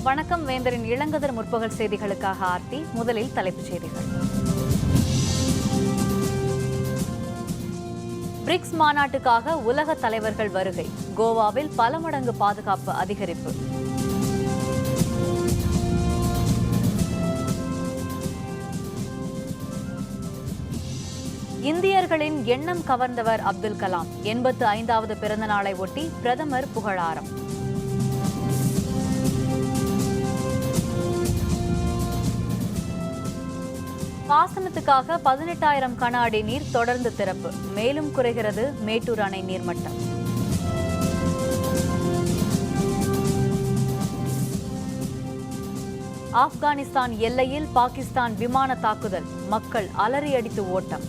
வணக்கம். வேந்தரின் இளங்கதிர் முற்பகல் செய்திகளுக்காக ஆர்த்தி. முதலில் தலைப்புச் செய்திகள். பிரிக்ஸ் மாநாட்டுக்காக உலக தலைவர்கள் வருகை. கோவாவில் பல மடங்கு பாதுகாப்பு அதிகரிப்பு. இந்தியர்களின் எண்ணம் கவர்ந்தவர் அப்துல் கலாம். 85வது பிறந்த நாளை ஒட்டி பிரதமர் புகழாரம். பாசனத்துக்காக 18,000 கன அடி நீர் தொடர்ந்து திறப்பு. மேலும் குறைகிறது மேட்டூர் அணை நீர்மட்டம். ஆப்கானிஸ்தான் எல்லையில் பாகிஸ்தான் விமான தாக்குதல். மக்கள் அலறியடித்து ஓட்டம்.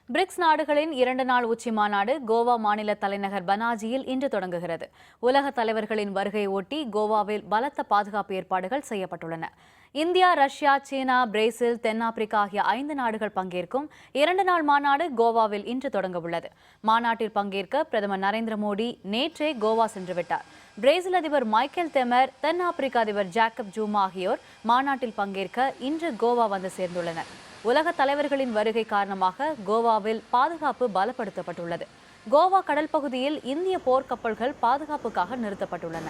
பிரிக்ஸ் நாடுகளின் 2 நாள் உச்சி மாநாடு கோவா மாநில தலைநகர் பனாஜியில் இன்று தொடங்குகிறது. உலக தலைவர்களின் வருகையை ஒட்டி கோவாவில் பலத்த பாதுகாப்பு ஏற்பாடுகள் செய்யப்பட்டுள்ளன. இந்தியா, ரஷ்யா, சீனா, பிரேசில், தென்னாப்பிரிக்கா ஆகிய 5 நாடுகள் பங்கேற்கும் 2 நாள் மாநாடு கோவாவில் இன்று தொடங்க உள்ளது. மாநாட்டில் பங்கேற்க பிரதமர் நரேந்திர மோடி நேற்றே கோவா சென்றுவிட்டார். பிரேசில் அதிபர் மைக்கேல் தெமர், தென்னாப்பிரிக்க அதிபர் ஜாக்கப் ஜூமா ஆகியோர் மாநாட்டில் பங்கேற்க இன்று கோவா வந்து சேர்ந்துள்ளனர். உலக தலைவர்களின் வருகை காரணமாக கோவாவில் பாதுகாப்பு பலப்படுத்தப்பட்டுள்ளது. கோவா கடல் பகுதியில் இந்திய போர்க்கப்பல்கள் பாதுகாப்புக்காக நிறுத்தப்பட்டுள்ளன.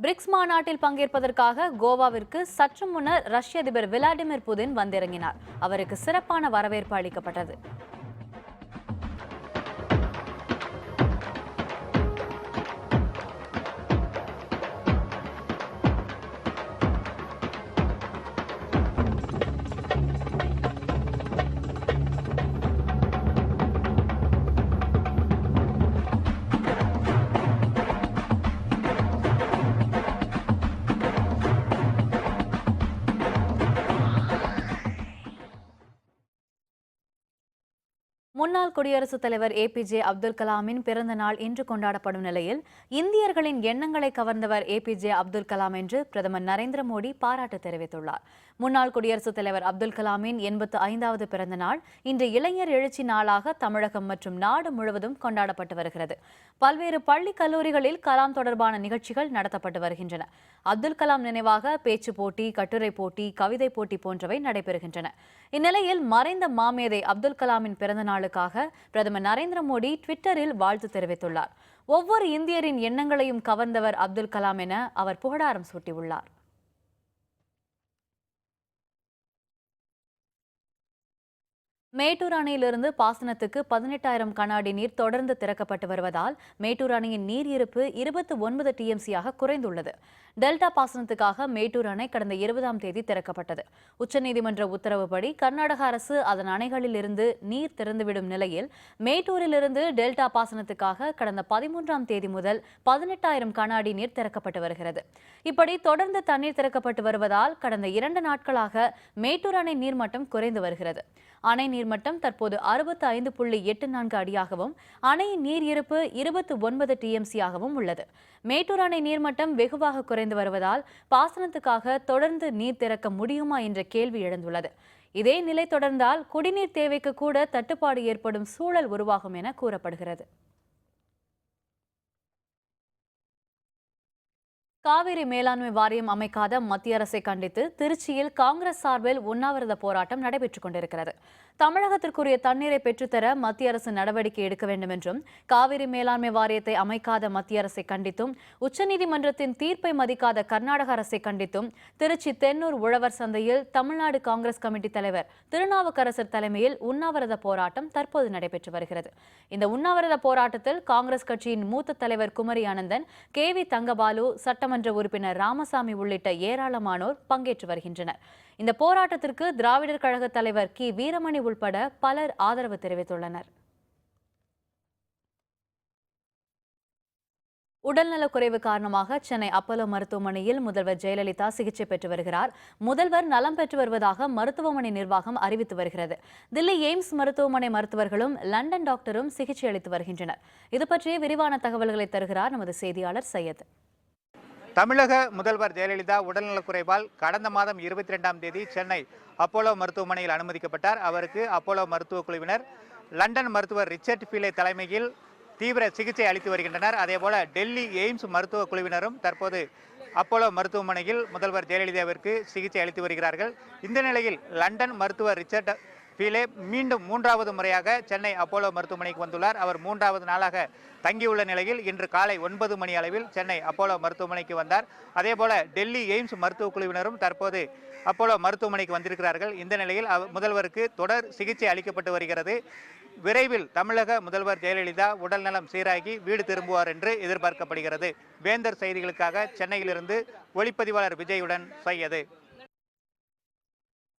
பிரிக்ஸ் மாநாட்டில் பங்கேற்பதற்காக கோவாவிற்கு சற்று முன்னர் ரஷ்ய அதிபர் விளாடிமிர் புதின் வந்திறங்கினார். அவருக்கு சிறப்பான வரவேற்பு அளிக்கப்பட்டது. முன்னாள் குடியரசுத் தலைவர் APJ அப்துல் கலாமின் பிறந்த நாள் இன்று கொண்டாடப்படும் நிலையில் இந்தியர்களின் எண்ணங்களை கவர்ந்தவர் APJ அப்துல் கலாம் என்று பிரதமர் நரேந்திர மோடி பாராட்டு தெரிவித்துள்ளார். முன்னாள் குடியரசுத் தலைவர் அப்துல் கலாமின் 85வது பிறந்த நாள் இன்று இளைஞர் எழுச்சி நாளாக தமிழகம் மற்றும் நாடு முழுவதும் கொண்டாடப்பட்டு வருகிறது. பல்வேறு பள்ளி கல்லூரிகளில் கலாம் தொடர்பான நிகழ்ச்சிகள் நடத்தப்பட்டு வருகின்றன. அப்துல் கலாம் நினைவாக பேச்சு போட்டி, கட்டுரை போட்டி, கவிதை போட்டி போன்றவை நடைபெறுகின்றன. இந்நிலையில் மறைந்த மாமேதை அப்துல் கலாமின் பிறந்த நாளுக்காக பிரதமர் நரேந்திர மோடி ட்விட்டரில் வாழ்த்து தெரிவித்துள்ளார். ஒவ்வொரு இந்தியரின் எண்ணங்களையும் கவர்ந்தவர் அப்துல் கலாம் என அவர் புகழாரம் சூட்டியுள்ளார். மேட்டூர் அணையிலிருந்து பாசனத்துக்கு 18,000 கன அடி நீர் தொடர்ந்து திறக்கப்பட்டு வருவதால் மேட்டூர் அணையின் நீர் இருப்பு 29 TMC-யாக குறைந்துள்ளது. டெல்டா பாசனத்துக்காக மேட்டூர் அணை கடந்த 20ஆம் தேதி திறக்கப்பட்டது. உச்சநீதிமன்ற உத்தரவுப்படி கர்நாடக அரசு அதன் அணைகளில் இருந்து நீர் திறந்துவிடும் நிலையில் மேட்டூரிலிருந்து டெல்டா பாசனத்துக்காக கடந்த 13ஆம் தேதி முதல் 18,000 கன அடி நீர் திறக்கப்பட்டு வருகிறது. இப்படி தொடர்ந்து தண்ணீர் திறக்கப்பட்டு வருவதால் கடந்த 2 நாட்களாக மேட்டூர் அணை நீர்மட்டம் குறைந்து வருகிறது. அணை நீர்மட்டம் தற்போது 65.84 அடியாகவும் அணையின் நீர் இருப்பு 29 TMC-ஆகவும் உள்ளது. மேட்டூர் அணை நீர்மட்டம் வெகுவாக குறைந்து வருவதால் பாசனத்துக்காக தொடர்ந்து நீர் திறக்க முடியுமா என்ற கேள்வி எழுந்துள்ளது. இதே நிலை தொடர்ந்தால் குடிநீர் தேவைக்கு கூட தட்டுப்பாடு ஏற்படும் சூழல் உருவாகும் என கூறப்படுகிறது. காவிரி மேலாண்மை வாரியம் அமைக்காத மத்திய அரசை கண்டித்து திருச்சியில் காங்கிரஸ் சார்பில் உண்ணாவிரத போராட்டம் நடைபெற்றுக் கொண்டிருக்கிறது. தமிழகத்திற்குரிய தண்ணீரை பெற்றுத்தர மத்திய அரசு நடவடிக்கை எடுக்க வேண்டும் என்றும், காவிரி மேலாண்மை வாரியத்தை அமைக்காத மத்திய அரசை கண்டித்தும், உச்சநீதிமன்றத்தின் தீர்ப்பை மதிக்காத கர்நாடக அரசை கண்டித்தும் திருச்சி தென்னூர் உழவர் சந்தையில் தமிழ்நாடு காங்கிரஸ் கமிட்டி தலைவர் திருநாவுக்கரசர் தலைமையில் உண்ணாவிரத போராட்டம் தற்போது நடைபெற்று வருகிறது. இந்த உண்ணாவிரத போராட்டத்தில் காங்கிரஸ் கட்சியின் மூத்த தலைவர் குமரி அனந்தன், KV தங்கபாலு, சட்டமன்ற உறுப்பினர் ராமசாமி உள்ளிட்ட ஏராளமானோர் பங்கேற்று வருகின்றனர். இந்த போராட்டத்திற்கு திராவிடர் கழக தலைவர் கி. வீரமணி உள்பட பலர் ஆதரவு தெரிவித்துள்ளனர். உடல்நலக்குறைவு காரணமாக சென்னை அப்போலோ மருத்துவமனையில் முதல்வர் ஜெயலலிதா சிகிச்சை பெற்று வருகிறார். முதல்வர் நலம் பெற்று வருவதாக மருத்துவமனை நிர்வாகம் அறிவித்து வருகிறது. தில்லி எய்ம்ஸ் மருத்துவமனை மருத்துவர்களும் லண்டன் டாக்டரும் சிகிச்சை அளித்து வருகின்றனர். இது பற்றிய விரிவான தகவல்களை தருகிறார் நமது செய்தியாளர் சையத். தமிழக முதல்வர் ஜெயலலிதா உடல்நலக்குறைவால் கடந்த மாதம் 22ஆம் தேதி சென்னை அப்போலோ மருத்துவமனையில் அனுமதிக்கப்பட்டார். அவருக்கு அப்போலோ மருத்துவக் குழுவினர் லண்டன் மருத்துவர் ரிச்சர்ட் ஃபீலே தலைமையில் தீவிர சிகிச்சை அளித்து வருகின்றனர். அதேபோல டெல்லி எய்ம்ஸ் மருத்துவ குழுவினரும் தற்போது அப்போலோ மருத்துவமனையில் முதல்வர் ஜெயலலிதாவிற்கு சிகிச்சை அளித்து வருகிறார்கள். இந்த நிலையில் லண்டன் மருத்துவர் ரிச்சர்ட் ஃபீலே மீண்டும் 3வது முறையாக சென்னை அப்போலோ மருத்துவமனைக்கு வந்துள்ளார். அவர் 3வது நாளாக தங்கியுள்ள நிலையில் இன்று காலை 9 மணி அளவில் சென்னை அப்போலோ மருத்துவமனைக்கு வந்தார். அதேபோல டெல்லி எய்ம்ஸ் மருத்துவ குழுவினரும் தற்போது அப்போலோ மருத்துவமனைக்கு வந்திருக்கிறார்கள். இந்த நிலையில் முதல்வருக்கு தொடர் சிகிச்சை அளிக்கப்பட்டு வருகிறது. விரைவில் தமிழக முதல்வர் ஜெயலலிதா உடல்நலம் சீராகி வீடு திரும்புவார் என்று எதிர்பார்க்கப்படுகிறது. வேந்தர் செய்திகளுக்காக சென்னையிலிருந்து ஒளிப்பதிவாளர் விஜயுடன் சையது.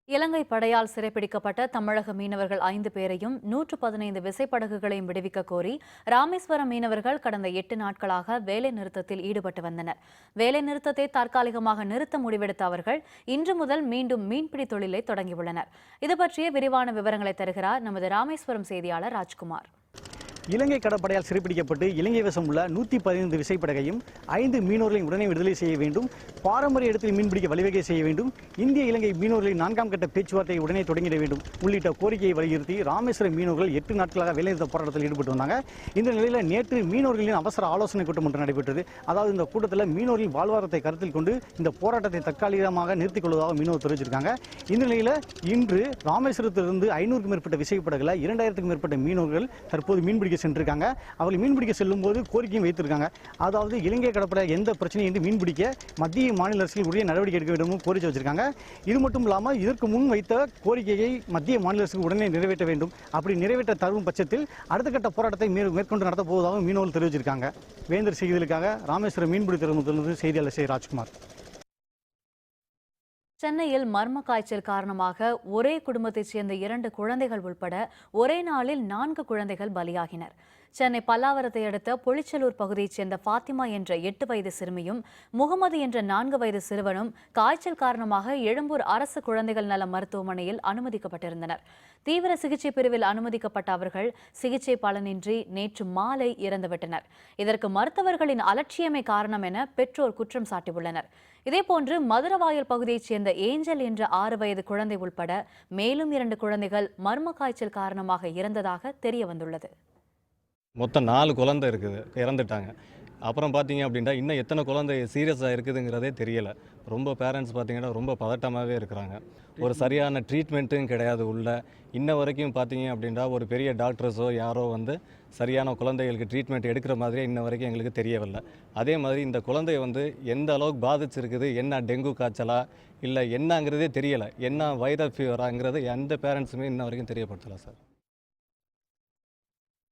இலங்கை படையால் சிறைப்பிடிக்கப்பட்ட தமிழக மீனவர்கள் 5 பேரையும் 115 விசைப்படகுகளையும் விடுவிக்க கோரி ராமேஸ்வரம் மீனவர்கள் கடந்த 8 நாட்களாக வேலை நிறுத்தத்தில் ஈடுபட்டு வந்தனர். வேலை நிறுத்தத்தை தற்காலிகமாக நிறுத்த முடிவெடுத்த அவர்கள் இன்று முதல் மீண்டும் மீன்பிடி தொழிலை தொடங்கியுள்ளனர். இது பற்றிய விரிவான விவரங்களை தருகிறார் நமது ராமேஸ்வரம் செய்தியாளர் ராஜ்குமார். இலங்கை கடற்படையால் சிறைப்பிடிக்கப்பட்டு இலங்கை வசம் உள்ள 115 விசைப்படகையும் 5 மீனவர்களையும் உடனே விடுதலை செய்ய வேண்டும், பாரம்பரிய இடத்தில் மீன்பிடிக்க வழிவகை செய்ய வேண்டும், இந்திய இலங்கை மீனவர்களின் 4ஆம் கட்ட பேச்சுவார்த்தையை உடனே தொடங்கிட வேண்டும் உள்ளிட்ட கோரிக்கையை வலியுறுத்தி ராமேஸ்வரம் மீனவர்கள் 8 நாட்களாக வேலைநிறுத்த போராட்டத்தில் ஈடுபட்டு வந்தாங்க. இந்த நிலையில் நேற்று மீனவர்களின் அவசர ஆலோசனை கூட்டம் ஒன்று நடைபெற்றது. அதாவது இந்த கூட்டத்தில் மீனவர்களின் வாழ்வாதாரத்தை கருத்தில் கொண்டு இந்த போராட்டத்தை தற்காலிகமாக நிறுத்திக் கொள்வதாக மீனவர் தெரிவிச்சிருக்காங்க. இந்த நிலையில் இன்று ராமேஸ்வரத்திலிருந்து 500க்கும் மேற்பட்ட விசைப்படகுல 2000க்கும் மேற்பட்ட மீனவர்கள் தற்போது மீன்பிடிக்க சென்றிருக்காங்க. அவர்கள் மீன்பிடிக்க செல்லும் போது கோரிக்கையும் வைத்திருக்காங்க. அதாவது இலங்கை கடற்படை எந்த பிரச்சனையும் மீன்பிடிக்க மத்திய மாநில அரசுகள் உரிய நடவடிக்கை எடுக்க வேண்டும் கோரிக்கை வச்சிருக்காங்க. இது மட்டும் இல்லாமல் இதற்கு முன் வைத்த கோரிக்கையை மத்திய மாநில அரசுக்கு உடனே நிறைவேற்ற வேண்டும். அப்படி நிறைவேற்ற தரும் பட்சத்தில் அடுத்த கட்ட போராட்டத்தை மேற்கொண்டு நடத்த போவதாக மீனவர்கள் தெரிவிச்சிருக்காங்க. வேந்தர் செய்திகளுக்காக ராமேஸ்வரம் மீன்பிடி துறைமுகத்திலிருந்து செய்தியாளர் ராஜ்குமார். சென்னையில் மர்ம காய்ச்சல் காரணமாக ஒரே குடும்பத்தைச் சேர்ந்த 2 குழந்தைகள் உட்பட ஒரே நாளில் 4 குழந்தைகள் பலியாகினர். சென்னை பல்லாவரத்தை அடுத்த பொலிச்சலூர் பகுதியைச் சேர்ந்த ஃபாத்திமா என்ற 8 வயது சிறுமியும் முகமது என்ற 4 வயது சிறுவனும் காய்ச்சல் காரணமாக எழும்பூர் அரசு குழந்தைகள் நல மருத்துவமனையில் அனுமதிக்கப்பட்டிருந்தனர். தீவிர சிகிச்சை பிரிவில் அனுமதிக்கப்பட்ட அவர்கள் சிகிச்சை பலனின்றி நேற்று மாலை இறந்துவிட்டனர். இதற்கு மருத்துவர்களின் அலட்சியமே காரணம் என பெற்றோர் குற்றம் சாட்டியுள்ளனர். இதேபோன்று மதுரவாயல் பகுதியைச் சேர்ந்த ஏஞ்சல் என்ற 6 வயது குழந்தை உட்பட மேலும் 2 குழந்தைகள் மர்ம காய்ச்சல் காரணமாக இறந்ததாக தெரிய வந்துள்ளது. மொத்தம் 4 குழந்தை இருக்குது, இறந்துட்டாங்க. அப்புறம் பார்த்தீங்க அப்படின்னா இன்னும் எத்தனை குழந்தை சீரியஸாக இருக்குதுங்கிறதே தெரியலை. ரொம்ப பேரண்ட்ஸ் பார்த்தீங்கன்னா ரொம்ப பதட்டமாகவே இருக்கிறாங்க. ஒரு சரியான ட்ரீட்மெண்ட்டும் கிடையாது உள்ள. இன்ன வரைக்கும் பார்த்தீங்க அப்படின்னா ஒரு பெரிய டாக்டர்ஸோ யாரோ வந்து சரியான குழந்தைகளுக்கு ட்ரீட்மெண்ட் எடுக்கிற மாதிரியே இன்ன வரைக்கும் எங்களுக்கு தெரியவில்லை. அதே மாதிரி இந்த குழந்தைய வந்து எந்த அளவுக்கு பாதிச்சிருக்குது, என்ன டெங்கு காய்ச்சலா இல்லை என்னங்கிறதே தெரியலை, என்ன வைரல் ஃபீவராங்கிறது எந்த பேரண்ட்ஸுமே இன்ன வரைக்கும் தெரியப்படுத்தலை சார்.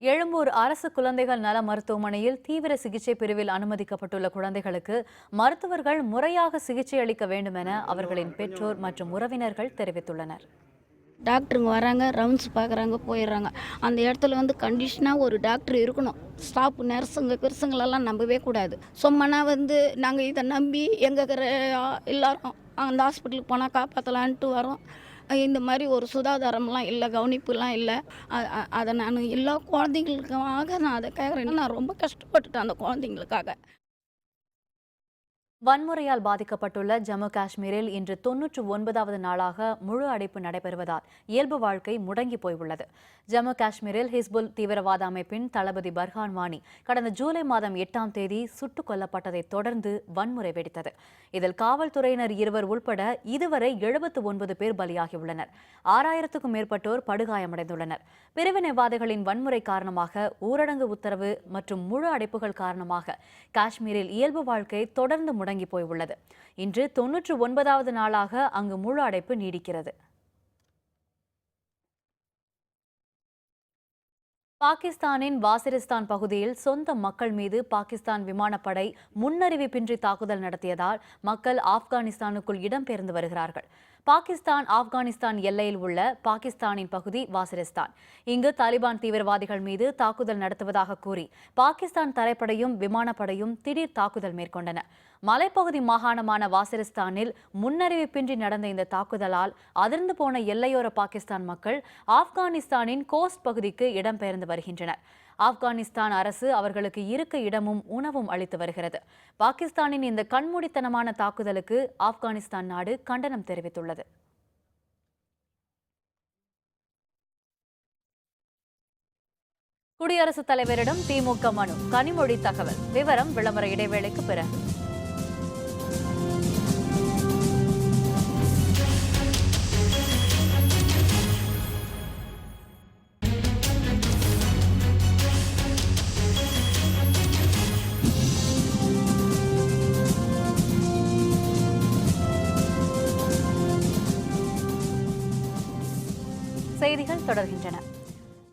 எழும்பூர் அரசு குழந்தைகள் நல மருத்துவமனையில் தீவிர சிகிச்சை பிரிவில் அனுமதிக்கப்பட்டுள்ள குழந்தைகளுக்கு மருத்துவர்கள் முறையாக சிகிச்சை அளிக்க வேண்டும் என அவர்களின் பெற்றோர் மற்றும் உறவினர்கள் தெரிவித்துள்ளனர். டாக்டருங்க வராங்க, ரவுண்ட்ஸ் பார்க்குறாங்க, போயிடுறாங்க. அந்த இடத்துல வந்து கண்டிஷனாக ஒரு டாக்டர் இருக்கணும். ஸ்டாஃப் நர்ஸுங்க பெருசுங்களெல்லாம் நம்பவே கூடாது. சும்மானா வந்து நாங்கள் இதை நம்பி எங்கள் எல்லாரும் அந்த ஹாஸ்பிட்டலுக்கு போனால் காப்பாற்றலான்ட்டு வரோம். இந்த மாதிரி ஒரு சுகாதாரம்லாம் இல்லை, கவனிப்புலாம் இல்லை. அதை நான் எல்லா குழந்தைங்களுக்காக நான் அதை கேட்குறேன். நான் ரொம்ப கஷ்டப்பட்டுட்டேன் அந்த குழந்தைங்களுக்காக. வன்முறையால் பாதிக்கப்பட்டுள்ள ஜம்மு காஷ்மீரில் இன்று 99வது நாளாக முழு அடைப்பு நடைபெறுவதால் இயல்பு வாழ்க்கை முடங்கி போயுள்ளது. ஜம்மு காஷ்மீரில் ஹிஸ்புல் தீவிரவாத அமைப்பின் தளபதி பர்ஹான் வானி கடந்த ஜூலை மாதம் 8ஆம் தேதி சுட்டுக் கொல்லப்பட்டதை தொடர்ந்து வன்முறை வெடித்தது. இதில் காவல்துறையினர் 2 உட்பட இதுவரை 79 பேர் பலியாகியுள்ளனர். 6000க்கும் மேற்பட்டோர் படுகாயமடைந்துள்ளனர். பிரிவினைவாதிகளின் வன்முறை காரணமாக ஊரடங்கு உத்தரவு மற்றும் முழு அடைப்புகள் காரணமாக காஷ்மீரில் இயல்பு வாழ்க்கை தொடர்ந்து முடங்கி போய் உள்ளது. இன்று 99வது நாளாக அங்கு முழு அடைப்பு நீடிக்கிறது. பாகிஸ்தானின் வாசிரிஸ்தான் பகுதியில் சொந்த மக்கள் மீது பாகிஸ்தான் விமானப்படை முன்னறிவிப்பின்றி தாக்குதல் நடத்தியதால் மக்கள் ஆப்கானிஸ்தானுக்குள் இடம்பெயர்ந்து வருகிறார்கள். பாகிஸ்தான் ஆப்கானிஸ்தான் எல்லையில் உள்ள பாகிஸ்தானின் பகுதி வாசிரிஸ்தான். இங்கு தாலிபான் தீவிரவாதிகள் மீது தாக்குதல் நடத்துவதாக கூறி பாகிஸ்தான் தரைப்படையும் விமானப்படையும் திடீர் தாக்குதல் மேற்கொண்டன. மலைப்பகுதி மாகாணமான வாசிரிஸ்தானில் முன்னறிவிப்பின்றி நடந்த இந்த தாக்குதலால் அதிர்ந்து போன எல்லையோர பாகிஸ்தான் மக்கள் ஆப்கானிஸ்தானின் கோஸ்ட் பகுதிக்கு இடம்பெயர்ந்து வருகின்றனர். ஆப்கானிஸ்தான் அரசு அவர்களுக்கு இருக்க இடமும் உணவும் அளித்து வருகிறது. பாகிஸ்தானின் இந்த கண்மூடித்தனமான தாக்குதலுக்கு ஆப்கானிஸ்தான் நாடு கண்டனம் தெரிவித்துள்ளது. குடியரசுத் தலைவரிடம் திமுக மனு, கனிமொழி தகவல். விவரம் விளம்பர இடைவேளைக்கு பிறகு. செய்திகள் தொடர்கின்றன.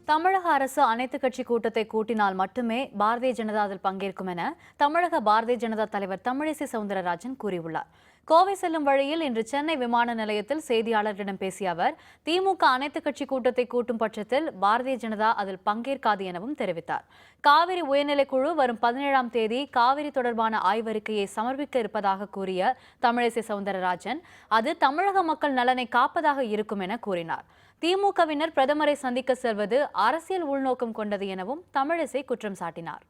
தமிழக அரசு அனைத்து கட்சி கூட்டத்தை கூட்டினால் மட்டுமே பாரதிய ஜனதா அதில் பங்கேற்கும் என தமிழக பாரதிய ஜனதா தலைவர் தமிழிசை சவுந்தரராஜன் கூறியுள்ளார். கோவை செல்லும் வழியில் இன்று சென்னை விமான நிலையத்தில் செய்தியாளர்களிடம் பேசிய அவர், திமுக அனைத்து கட்சி கூட்டத்தை கூட்டும் பட்சத்தில் பாரதிய ஜனதா அதில் பங்கேற்காது எனவும் தெரிவித்தார். காவிரி உயர்நிலைக்குழு வரும் 17ஆம் தேதி காவிரி தொடர்பான ஆய்வறிக்கையை சமர்ப்பிக்க இருப்பதாக கூறிய தமிழிசை சவுந்தரராஜன், அது தமிழக மக்கள் நலனை காப்பதாக இருக்கும் என கூறினார். திமுகவினர் பிரதமரை சந்திக்க செல்வது அரசியல் உள்நோக்கம் கொண்டது எனவும் தமிழிசை குற்றம் சாட்டினார்.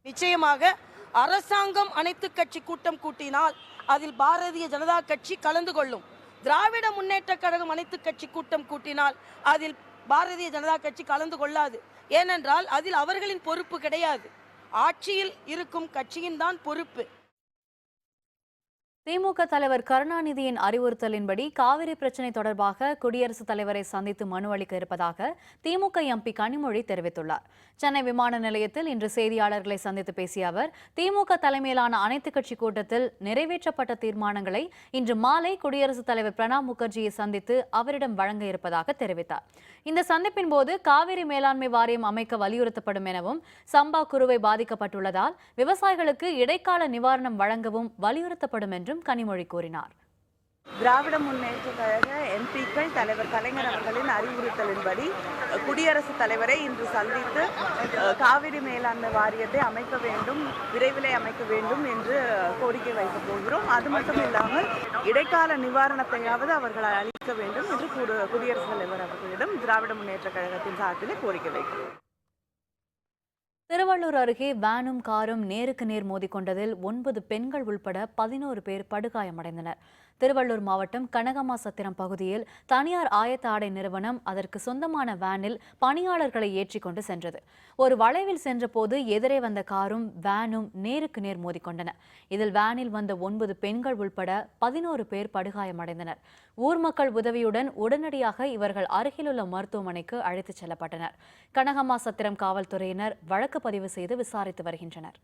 நிச்சயமாக அரசாங்கம் அனைத்து கட்சி கூட்டம் கூட்டினால் அதில் பாரதிய ஜனதா கட்சி கலந்து கொள்ளும். திராவிட முன்னேற்ற கழகம் அனைத்து கட்சி கூட்டம் கூட்டினால் அதில் பாரதிய ஜனதா கட்சி கலந்து கொள்ளாது. ஏனென்றால் அதில் அவர்களின் பொறுப்பு கிடையாது, ஆட்சியில் இருக்கும் கட்சியின் தான் பொறுப்பு. திமுக தலைவர் கருணாநிதியின் அறிவுறுத்தலின்படி காவிரி பிரச்சினை தொடர்பாக குடியரசுத் தலைவரை சந்தித்து மனு அளிக்க இருப்பதாக திமுக எம்பி கனிமொழி தெரிவித்துள்ளார். சென்னை விமான நிலையத்தில் இன்று செய்தியாளர்களை சந்தித்து பேசிய அவர், திமுக தலைமையிலான அனைத்து கட்சி கூட்டத்தில் நிறைவேற்றப்பட்ட தீர்மானங்களை இன்று மாலை குடியரசுத் தலைவர் பிரணாப் முகர்ஜியை சந்தித்து அவரிடம் வழங்க இருப்பதாக தெரிவித்தார். இந்த சந்திப்பின் போது காவிரி மேலாண்மை வாரியம் அமைக்க வலியுறுத்தப்படும் எனவும், சம்பா குறுவை பாதிக்கப்பட்டுள்ளதால் விவசாயிகளுக்கு இடைக்கால நிவாரணம் வழங்கவும் வலியுறுத்தப்படும் என்றும் கனிமொழி கூறினார். திராவிட முன்னேற்ற கழக எம்பிக்கள் தலைவர் கலைஞர் அவர்களின் அறிவுறுத்தலின்படி குடியரசுத் தலைவரை இன்று சந்தித்து காவிரி மேலாண்மை வாரியத்தை அமைக்க வேண்டும், விரைவிலே அமைக்க வேண்டும் என்று கோரிக்கை வைக்கப் போகிறோம். அது மட்டும் இல்லாமல் இடைக்கால நிவாரணத்தையாவது அவர்கள் அளிக்க வேண்டும் என்று குடியரசுத் தலைவர் அவர்களிடம் திராவிட முன்னேற்ற கழகத்தின் சார்பிலே கோரிக்கை வைக்கிறோம். திருவள்ளூர் அருகே வேனும் காரும் நேருக்கு நேர் மோதிக்கொண்டதில் 9 பெண்கள் உள்பட 11 பேர் படுகாயமடைந்தனர். திருவள்ளூர் மாவட்டம் கனகமாசத்திரம் பகுதியில் தனியார் ஆயத்த ஆடை நிறுவனம் அதற்கு சொந்தமான வேனில் பணியாளர்களை ஏற்றிக்கொண்டு சென்றது. ஒரு வளைவில் சென்றபோது எதிரே வந்த காரும் வேனும் நேருக்கு நேர் மோதிக்கொண்டன. இதில் வேனில் வந்த 9 பெண்கள் உள்பட 11 பேர் படுகாயமடைந்தனர். ஊர் மக்கள் உதவியுடன் உடனடியாக இவர்கள் அருகிலுள்ள மருத்துவமனைக்கு அழைத்துச் செல்லப்பட்டனர். கனகமாசத்திரம் காவல்துறையினர் வழக்கு பதிவு செய்து விசாரித்து வருகின்றனர்.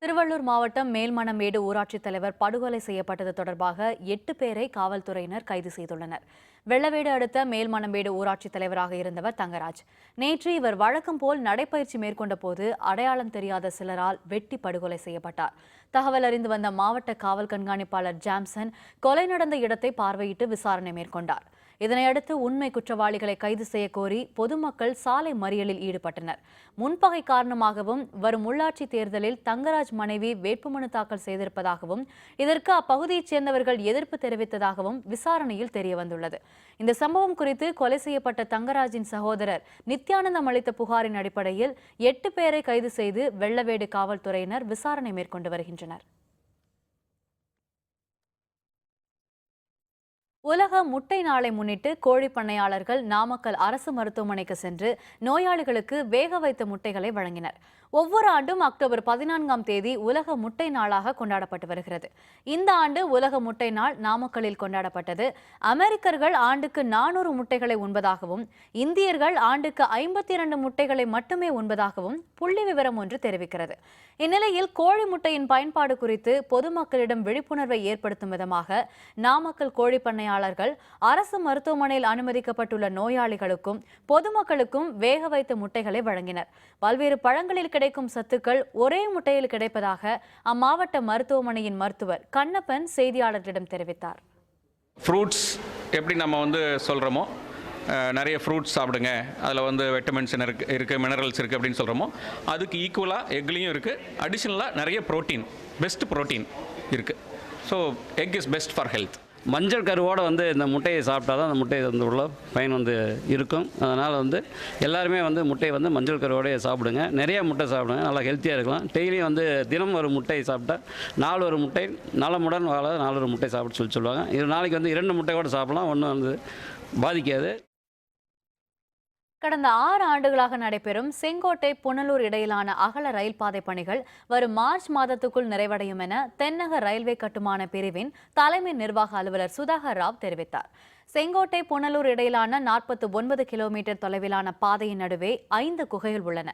திருவள்ளூர் மாவட்டம் மேல்மணமேடு ஊராட்சித் தலைவர் படுகொலை செய்யப்பட்டது தொடர்பாக 8 பேரை காவல்துறையினர் கைது செய்துள்ளனர். வெள்ளவேடு அடுத்த மேல்மணமேடு ஊராட்சித் தலைவராக இருந்தவர் தங்கராஜ். நேற்று இவர் வழக்கம் போல் நடைப்பயிற்சி மேற்கொண்ட போது அடையாளம் தெரியாத சிலரால் வெட்டி படுகொலை செய்யப்பட்டார். தகவல் அறிந்து வந்த மாவட்ட காவல் கண்காணிப்பாளர் ஜாம்சன் கொலை நடந்த இடத்தை பார்வையிட்டு விசாரணை மேற்கொண்டார். இதனையடுத்து உண்மை குற்றவாளிகளை கைது செய்ய கோரி பொதுமக்கள் சாலை மறியலில் ஈடுபட்டனர். முன்பகை காரணமாகவும் வரும் உள்ளாட்சி தேர்தலில் தங்கராஜ் மனைவி வேட்புமனு தாக்கல் செய்திருப்பதாகவும் இதற்கு அப்பகுதியைச் சேர்ந்தவர்கள் எதிர்ப்பு தெரிவித்ததாகவும் விசாரணையில் தெரியவந்துள்ளது. இந்த சம்பவம் குறித்து கொலை செய்யப்பட்ட தங்கராஜின் சகோதரர் நித்யானந்தம் அளித்த புகாரின் அடிப்படையில் 8 பேரை கைது செய்து வெள்ளவேடு காவல்துறையினர் விசாரணை மேற்கொண்டு வருகின்றனர். உலக முட்டை நாளை முன்னிட்டு கோழி பண்ணையாளர்கள் நாமக்கல் அரசு மருத்துவமனைக்கு சென்று நோயாளிகளுக்கு வேக வைத்த முட்டைகளை வழங்கினர். ஒவ்வொரு ஆண்டும் அக்டோபர் 14ஆம் தேதி உலக முட்டை நாளாக கொண்டாடப்பட்டு வருகிறது. இந்த ஆண்டு உலக முட்டை நாள் நாமக்கல்லில் கொண்டாடப்பட்டது. அமெரிக்கர்கள் ஆண்டுக்கு 400 முட்டைகளை உண்பதாகவும் இந்தியர்கள் ஆண்டுக்கு 52 முட்டைகளை மட்டுமே உண்பதாகவும் புள்ளி விவரம் ஒன்று தெரிவிக்கிறது. இந்நிலையில் கோழி முட்டையின் பயன்பாடு குறித்து பொதுமக்களிடம் விழிப்புணர்வை ஏற்படுத்தும் விதமாக நாமக்கல் கோழி பண்ணையாளர்கள் அரசு மருத்துவமனையில் அனுமதிக்கப்பட்டுள்ள நோயாளிகளுக்கும் பொதுமக்களுக்கும் வேக வைத்த முட்டைகளை வழங்கினர். பல்வேறு பழங்களில் கிடைக்கும் சத்துக்கள் ஒரே முட்டையில் கிடைப்பதாக அம்மாவட்ட மருத்துவமனையின் மருத்துவர் கண்ணப்பன் செய்தியாளர்களிடம் தெரிவித்தார். ஃப்ரூட்ஸ் எப்படி நம்ம சொல்கிறோமோ, நிறைய ஃப்ரூட்ஸ் சாப்பிடுங்க, அதில் விட்டமின்ஸ் இருக்குது, மினரல்ஸ் இருக்குது அப்படின்னு சொல்கிறோமோ, அதுக்கு ஈக்குவலாக எக்லேயும் இருக்குது. அடிஷ்னலாக நிறைய ப்ரோட்டீன், பெஸ்ட் ப்ரோட்டீன் இருக்குது. So egg is best for health. மஞ்சள் கருவோடு இந்த முட்டையை சாப்பிட்டா தான் அந்த முட்டை உள்ள பயன் இருக்கும். அதனால் எல்லாருமே முட்டையை மஞ்சள் கருவோடையே சாப்பிடுங்க. நிறைய முட்டை சாப்பிடுங்க, நல்லா ஹெல்த்தியாக இருக்கலாம். டெய்லியும் தினம் ஒரு முட்டை சாப்பிட்டா 4 ஒரு முட்டை நலமுடன் வாழ 4 ஒரு முட்டை சாப்பிட்டு சொல்லுவாங்க. இது நாளைக்கு 2 முட்டை கூட சாப்பிடலாம், ஒன்றும் பாதிக்காது. கடந்த 6 ஆண்டுகளாக நடைபெறும் செங்கோட்டை புனலூர் இடையிலான அகல ரயில் பாதை பணிகள் வரும் மார்ச் மாதத்துக்குள் நிறைவடையும் என தென்னக ரயில்வே கட்டுமான பிரிவின் தலைமை நிர்வாக அலுவலர் சுதாகர் ராவ் தெரிவித்தார். செங்கோட்டை புனலூர் இடையிலான 49 கிலோமீட்டர் தொலைவிலான பாதையின் நடுவே 5 குகைகள் உள்ளன.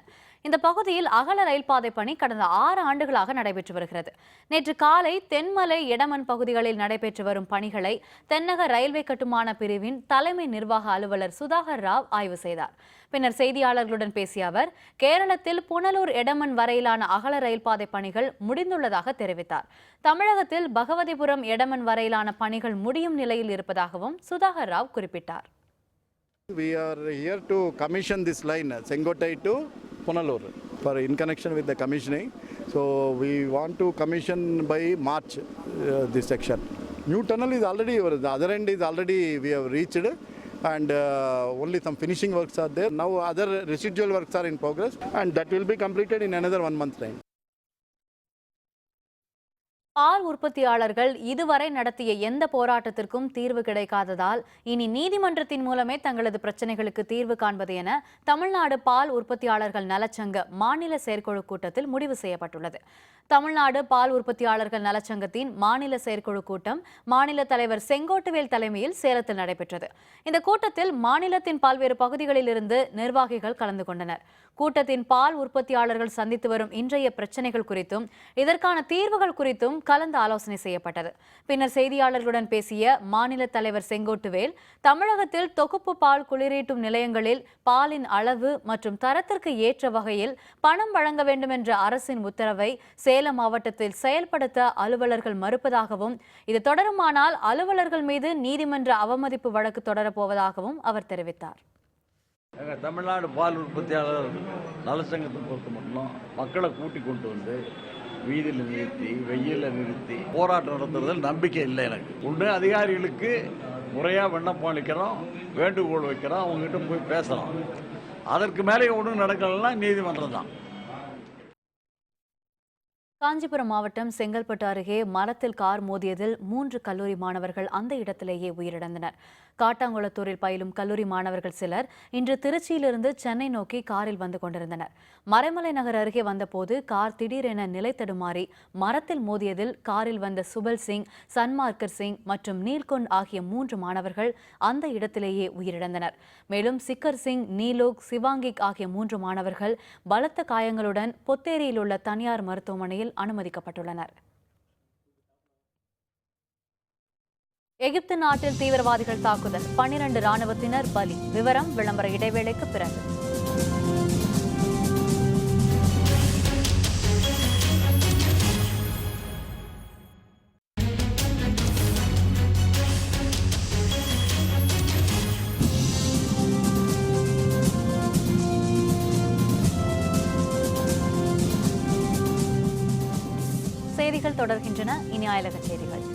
இந்த பகுதியில் அகல ரயில் பாதை பணி கடந்த 6 ஆண்டுகளாக நடைபெற்று வருகிறது. நேற்று காலை தென்மலை எடமன் பகுதிகளில் நடைபெற்று வரும் பணிகளை தென்னக ரயில்வே கட்டுமான பிரிவின் தலைமை நிர்வாக அலுவலர் சுதாகர் ராவ் ஆய்வு செய்தார். பின்னர் செய்தியாளர்களுடன் பேசிய அவர், கேரளத்தில் புனலூர் எடமன் வரையிலான அகல ரயில் பாதை பணிகள் முடிந்துள்ளதாக தெரிவித்தார். தமிழகத்தில் பகவதிபுரம் எடமன் வரையிலான பணிகள் முடியும் நிலையில் இருப்பதாகவும் சுதாகர் ராவ் குறிப்பிட்டார். We are here to commission this line, Sengotai to Punalur, for in connection with the commissioning. So we want to commission by March this section. New tunnel is already, the other end is already we have reached, and only some finishing works are there. Now other residual works are in progress, and that will be completed in another 1 month time. பால் உற்பத்தியாளர்கள் இதுவரை நடத்திய எந்த போராட்டத்திற்கும் தீர்வு கிடைக்காததால் இனி நீதிமன்றத்தின் மூலமே தங்களது பிரச்சனைகளுக்கு தீர்வு காண்பது என தமிழ்நாடு பால் உற்பத்தியாளர்கள் நலச்சங்க மாநில செயற்குழு கூட்டத்தில் முடிவு செய்யப்பட்டுள்ளது. தமிழ்நாடு பால் உற்பத்தியாளர்கள் நலச்சங்கத்தின் மாநில செயற்குழு கூட்டம் மாநில தலைவர் செங்கோட்டுவேல் தலைமையில் சேலத்தில் நடைபெற்றது. இந்த கூட்டத்தில் மாநிலத்தின் பல்வேறு பகுதிகளில் இருந்து நிர்வாகிகள் கலந்து கொண்டனர். கூட்டத்தின் பால் உற்பத்தியாளர்கள் சந்தித்து வரும் இன்றைய பிரச்சனைகள் குறித்தும் இதற்கான தீர்வுகள் குறித்தும் கலந்து ஆலோசனை செய்யப்பட்டது. பின்னர் செய்தியாளர்களுடன் பேசிய மாநில தலைவர் செங்கோட்டுவேல், தமிழகத்தில் தொகுப்பு பால் குளிரூட்டும் நிலையங்களில் பாலின் அளவு மற்றும் தரத்திற்கு ஏற்ற வகையில் பணம் வழங்க வேண்டும் என்ற அரசின் உத்தரவை சேலம் மாவட்டத்தில் செயல்படுத்த அலுவலர்கள் மறுப்பதாகவும், இது தொடருமானால் அலுவலர்கள் மீது நீதிமன்ற அவமதிப்பு வழக்கு தொடரப்போவதாகவும் அவர் தெரிவித்தார். தமிழ்நாடு பால் உற்பத்தியாளர் நலச்சங்கத்தை பொறுத்த மட்டும் மக்களை கூட்டி கொண்டு வந்து வீதியில் நிறுத்தி வெயிலில் நிறுத்தி போராட்டம் நடத்துறதில் நம்பிக்கை இல்லை எனக்கு. ஒன்று அதிகாரிகளுக்கு முறையாக விண்ணப்பம் அளிக்கிறோம், வேண்டுகோள் வைக்கிறோம், அவங்ககிட்ட போய் பேசுகிறோம். அதற்கு மேலே ஒன்றும் நடக்கலைன்னா நீதிமன்றம் தான். காஞ்சிபுரம் மாவட்டம் செங்கல்பட்டு அருகே மரத்தில் கார் மோதியதில் 3 கல்லூரி மாணவர்கள் அந்த இடத்திலேயே உயிரிழந்தனர். காட்டாங்குளத்தூரில் பயிலும் கல்லூரி மாணவர்கள் சிலர் இன்று திருச்சியிலிருந்து சென்னை நோக்கி காரில் வந்து கொண்டிருந்தனர். மறைமலை நகர் அருகே வந்தபோது கார் திடீரென நிலை தடுமாறி மரத்தில் மோதியதில் காரில் வந்த சுபல் சிங், சன்மார்க்கர் சிங் மற்றும் நீல்கொண்ட் ஆகிய 3 மாணவர்கள் அந்த இடத்திலேயே உயிரிழந்தனர். மேலும் சிக்கர் சிங், நீலோக், சிவாங்கிக் ஆகிய 3 மாணவர்கள் பலத்த காயங்களுடன் பொத்தேரியில் உள்ள தனியார் மருத்துவமனையில் அனுமதிக்கப்பட்டுள்ளனர். எகிப்து நாட்டில் தீவிரவாதிகள் தாக்குதல், 12 ராணுவத்தினர் பலி. விவரம் விளம்பர இடைவேளைக்கு பிறகு. செய்திகள் தொடர்கின்றன. இனி அயலக செய்திகள்.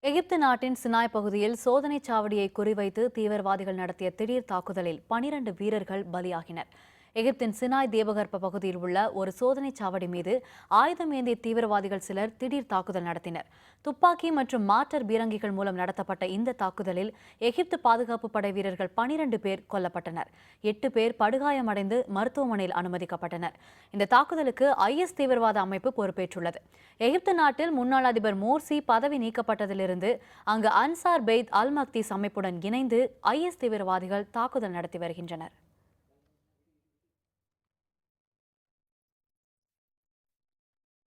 எகிப்து நாட்டின் சினாய் பகுதியில் சோதனை சாவடியை குறிவைத்து தீவிரவாதிகள் நடத்திய திடீர் தாக்குதலில் 12 வீரர்கள் பலியாகினர். எகிப்தின் சினாய் தீபகற்ப பகுதியில் உள்ள ஒரு சோதனை சாவடி மீது ஆயுதம் ஏந்திய தீவிரவாதிகள் சிலர் திடீர் தாக்குதல் நடத்தினர். துப்பாக்கி மற்றும் மாட்டர் பீரங்கிகள் மூலம் நடத்தப்பட்ட இந்த தாக்குதலில் எகிப்து பாதுகாப்பு படை வீரர்கள் 12 பேர் கொல்லப்பட்டனர். 8 பேர் படுகாயமடைந்து மருத்துவமனையில் அனுமதிக்கப்பட்டனர். இந்த தாக்குதலுக்கு IS தீவிரவாத அமைப்பு பொறுப்பேற்றுள்ளது. எகிப்து நாட்டில் முன்னாள் அதிபர் மோர்சி பதவி நீக்கப்பட்டதிலிருந்து அங்கு அன்சார் பெய்த் அல் மக்தீஸ் அமைப்புடன் இணைந்து IS தீவிரவாதிகள் தாக்குதல் நடத்தி வருகின்றனர்.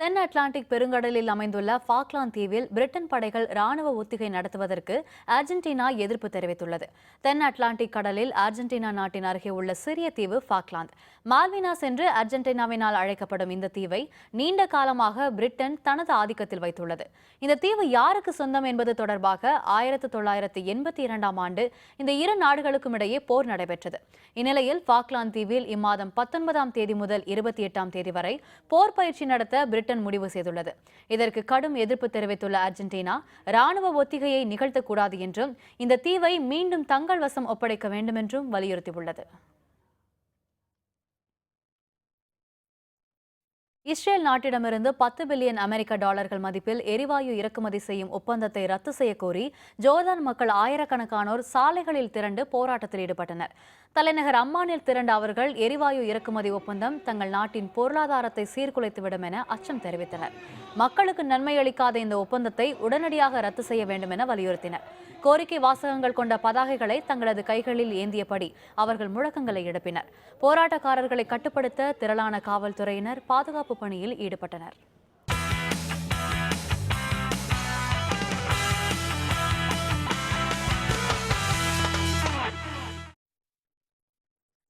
தென் அட்லாண்டிக் பெருங்கடலில் அமைந்துள்ள ஃபாக்லாந்து தீவில் பிரிட்டன் படைகள் ராணுவ ஒத்திகை நடத்துவதற்கு அர்ஜென்டினா எதிர்ப்பு தெரிவித்துள்ளது. தென் அட்லாண்டிக் கடலில் அர்ஜென்டினா நாட்டின் அருகே உள்ள சிறிய தீவு ஃபாக்லாந்து. மால்வினாஸ் என்று அர்ஜென்டினாவினால் அழைக்கப்படும் இந்த தீவை நீண்ட காலமாக பிரிட்டன் தனது ஆதிக்கத்தில் வைத்துள்ளது. இந்த தீவு யாருக்கு சொந்தம் என்பது தொடர்பாக 1982ஆம் ஆண்டு இந்த இரு நாடுகளுக்கும் இடையே போர் நடைபெற்றது. இந்நிலையில் ஃபாக்லாந்து தீவில் இம்மாதம் 19ஆம் தேதி முதல் 28ஆம் தேதி வரை போர் பயிற்சி நடத்த பிரிட்டன் முடிவு செய்துள்ளது. இதற்கு கடும் எதிர்ப்பு தெரிவித்துள்ள அர்ஜென்டினா ராணுவ ஒத்திகையை நிகழ்த்தக்கூடாது என்றும் இந்த தீவை மீண்டும் தங்கள் வசம் ஒப்படைக்க வேண்டும் என்றும் வலியுறுத்தியுள்ளது. இஸ்ரேல் நாட்டிடமிருந்து 10 பில்லியன் அமெரிக்க டாலர்கள் மதிப்பில் எரிவாயு இறக்குமதி செய்யும் ஒப்பந்தத்தை ரத்து செய்யக் கோரி ஜோர்தான் மக்கள் ஆயிரக்கணக்கானோர் சாலைகளில் திரண்டு போராட்டத்தில் ஈடுபட்டனர். தலைநகர் அம்மானில் திரண்ட அவர்கள் எரிவாயு இறக்குமதி ஒப்பந்தம் தங்கள் நாட்டின் பொருளாதாரத்தை சீர்குலைத்துவிடும் என அச்சம் தெரிவித்தனர். மக்களுக்கு நன்மை அளிக்காத இந்த ஒப்பந்தத்தை உடனடியாக ரத்து செய்ய வேண்டும் என வலியுறுத்தினர். கோரிக்கை வாசகங்கள் கொண்ட பதாகைகளை தங்களது கைகளில் ஏந்தியபடி அவர்கள் முழக்கங்களை எழுப்பினர். போராட்டக்காரர்களை கட்டுப்படுத்த திரளான காவல்துறையினர் பாதுகாப்பு பணியில் ஈடுபட்டனர்.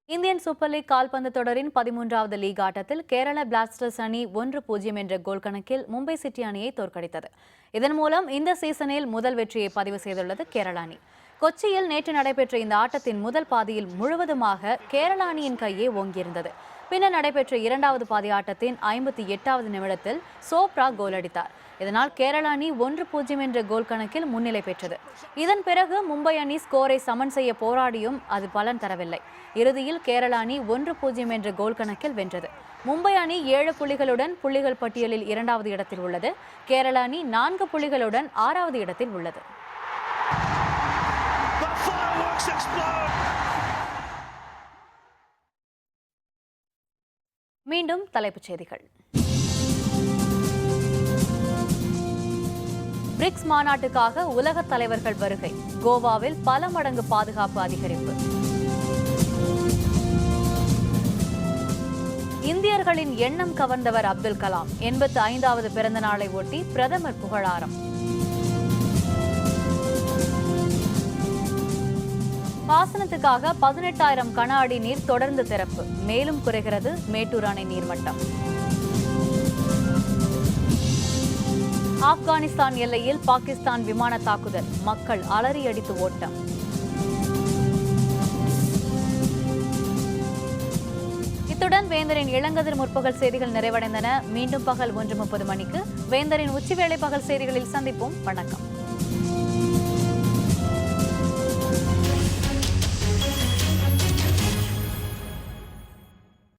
இந்தியன் சூப்பர் லீக் கால்பந்து தொடரின் 13வது லீக் ஆட்டத்தில் கேரள பிளாஸ்டர்ஸ் அணி 1-0 என்ற கோல் கணக்கில் மும்பை சிட்டி அணியை தோற்கடித்தது. இதன் மூலம் இந்த சீசனில் முதல் வெற்றியை பதிவு செய்துள்ளது கேரள அணி. கொச்சியில் நேற்று நடைபெற்ற இந்த ஆட்டத்தின் முதல் பாதியில் முழுவதுமாக கேரள அணியின் கையே ஓங்கியிருந்தது. பின்னர் நடைபெற்ற இரண்டாவது பாதி ஆட்டத்தின் 58வது நிமிடத்தில் சோப்ரா கோல் அடித்தார். இதனால் கேரள அணி 1-0 என்ற கோல் கணக்கில் முன்னிலை பெற்றது. இதன் பிறகு மும்பை அணி ஸ்கோரை சமன் செய்ய போராடியும் அது பலன் தரவில்லை. இறுதியில் கேரள அணி 1-0 என்ற கோல் கணக்கில் வென்றது. மும்பை அணி 7 புள்ளிகளுடன் புள்ளிகள் பட்டியலில் 2வது இடத்தில் உள்ளது. கேரள அணி 4 புள்ளிகளுடன் 6வது இடத்தில் உள்ளது. மீண்டும் தலைப்புச் செய்திகள். பிரிக்ஸ் மாநாட்டுக்காக உலக தலைவர்கள் வருகை. கோவாவில் பல மடங்கு பாதுகாப்பு அதிகரிப்பு. இந்தியர்களின் எண்ணம் கவர்ந்தவர் அப்துல் கலாம். 85வது பிறந்த நாளை ஒட்டி பிரதமர் புகழாரம். பாசனத்துக்காக 18,000 கன அடி நீர் தொடர்ந்து திறப்பு. மேலும் குறைகிறது மேட்டூர் அணை நீர்மட்டம். ஆப்கானிஸ்தான் எல்லையில் பாகிஸ்தான் விமான தாக்குதல். மக்கள் அலறி அடித்து ஓட்டம். இத்துடன் வேந்தரின் இளங்கதிர் முற்பகல் செய்திகள் நிறைவடைந்தன. மீண்டும் பகல் 1:30 மணிக்கு வேந்தரின் உச்சிவேளை பகல் செய்திகளில் சந்திப்போம். வணக்கம்.